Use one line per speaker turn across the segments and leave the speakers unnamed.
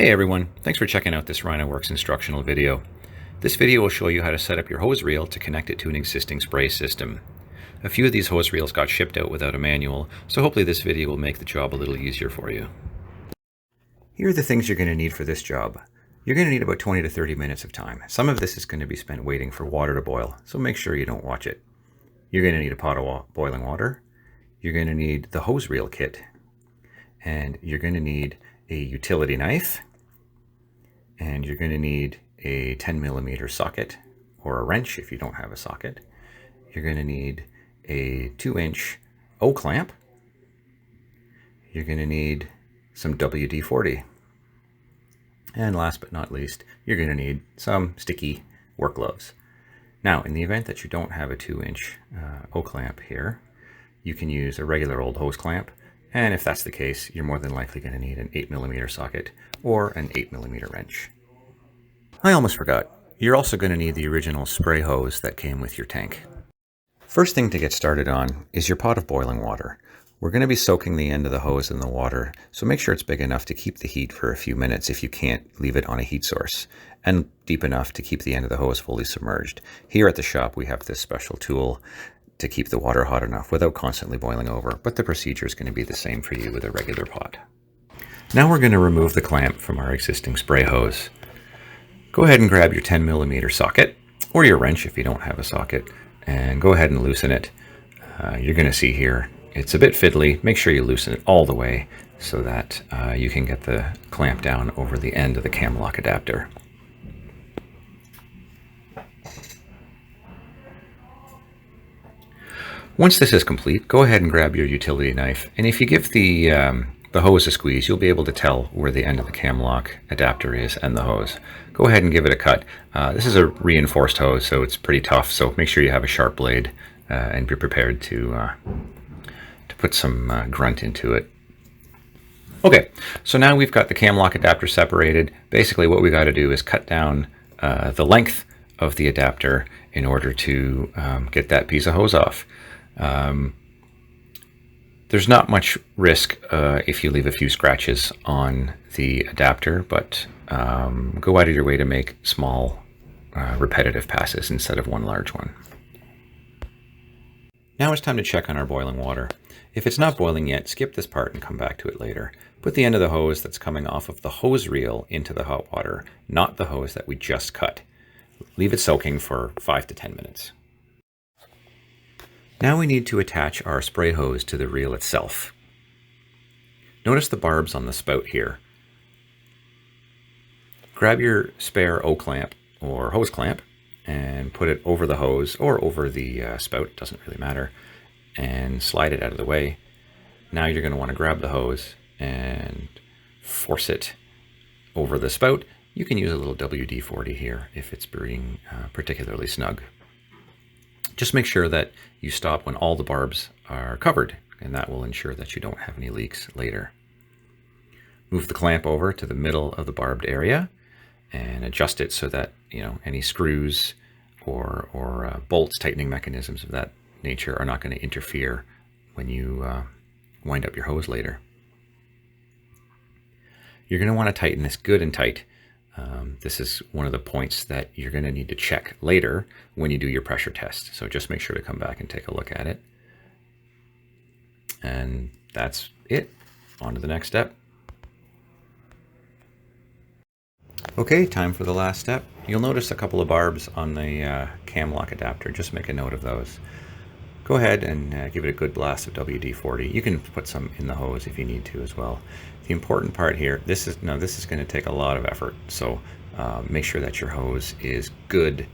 Hey everyone, thanks for checking out this RynoWorx instructional video. This video will show you how to set up your hose reel to connect it to an existing spray system. A few of these hose reels got shipped out without a manual, so hopefully this video will make the job a little easier for you. Here are the things you're going to need for this job. You're going to need about 20 to 30 minutes of time. Some of this is going to be spent waiting for water to boil, so make sure you don't watch it. You're going to need a pot of boiling water. You're going to need the hose reel kit. And you're going to need a utility knife. And you're going to need a 10mm socket or a wrench if you don't have a socket. You're going to need a 2-inch O-clamp. You're going to need some WD-40. And last but not least, you're going to need some sticky work gloves. Now, in the event that you don't have a 2-inch O-clamp here, you can use a regular old hose clamp. And if that's the case, you're more than likely going to need an 8mm socket or an 8mm wrench. I almost forgot. You're also going to need the original spray hose that came with your tank. First thing to get started on is your pot of boiling water. We're going to be soaking the end of the hose in the water, so make sure it's big enough to keep the heat for a few minutes if you can't leave it on a heat source, and deep enough to keep the end of the hose fully submerged. Here at the shop we have this special tool to keep the water hot enough without constantly boiling over, but the procedure is going to be the same for you with a regular pot. Now we're going to remove the clamp from our existing spray hose. Go ahead and grab your 10mm socket, or your wrench if you don't have a socket, and go ahead and loosen it. You're going to see here it's a bit fiddly. Make sure you loosen it all the way so that you can get the clamp down over the end of the cam lock adapter. Once this is complete, go ahead and grab your utility knife, and if you give the hose a squeeze, you'll be able to tell where the end of the cam lock adapter is and the hose. Go ahead and give it a cut. This is a reinforced hose, so it's pretty tough, so make sure you have a sharp blade and be prepared to put some grunt into it. Okay, so now we've got the cam lock adapter separated. Basically what we got to do is cut down the length of the adapter in order to get that piece of hose off. There's not much risk if you leave a few scratches on the adapter, but go out of your way to make small repetitive passes instead of one large one. Now it's time to check on our boiling water. If it's not boiling yet, skip this part and come back to it later. Put the end of the hose that's coming off of the hose reel into the hot water, not the hose that we just cut. Leave it soaking for 5 to 10 minutes. Now we need to attach our spray hose to the reel itself. Notice the barbs on the spout here. Grab your spare O-clamp or hose clamp and put it over the hose or over the spout, it doesn't really matter, and slide it out of the way. Now you're going to want to grab the hose and force it over the spout. You can use a little WD-40 here if it's being particularly snug. Just make sure that you stop when all the barbs are covered, and that will ensure that you don't have any leaks later. Move the clamp over to the middle of the barbed area and adjust it so that any screws or bolts, tightening mechanisms of that nature are not going to interfere when you wind up your hose later. You're going to want to tighten this good and tight. This is one of the points that you're going to need to check later when you do your pressure test. So just make sure to come back and take a look at it. And that's it. On to the next step. Okay, time for the last step. You'll notice a couple of barbs on the cam lock adapter. Just make a note of those. Go ahead and give it a good blast of WD-40. You can put some in the hose if you need to as well. The important part here, this is going to take a lot of effort, so make sure that your hose is good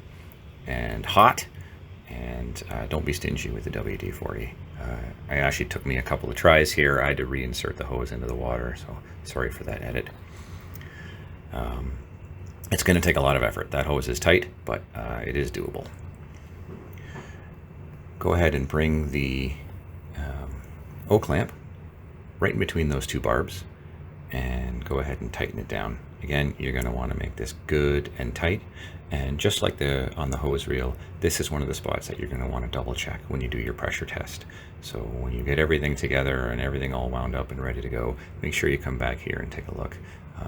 and hot, and don't be stingy with the WD-40. It actually took me a couple of tries here. I had to reinsert the hose into the water, so sorry for that edit. It's going to take a lot of effort. That hose is tight, but it is doable. Go ahead and bring the O-clamp right in between those two barbs and go ahead and tighten it down. Again, you're going to want to make this good and tight, and just like on the hose reel, this is one of the spots that you're going to want to double check when you do your pressure test. So when you get everything together and everything all wound up and ready to go, make sure you come back here and take a look.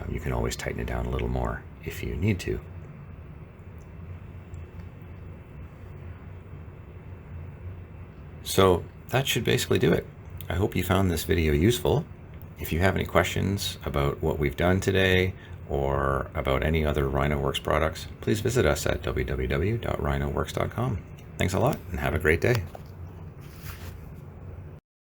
You can always tighten it down a little more if you need to. So that should basically do it. I hope you found this video useful. If you have any questions about what we've done today or about any other RynoWorx products, please visit us at www.rynoworx.com. Thanks a lot and have a great day.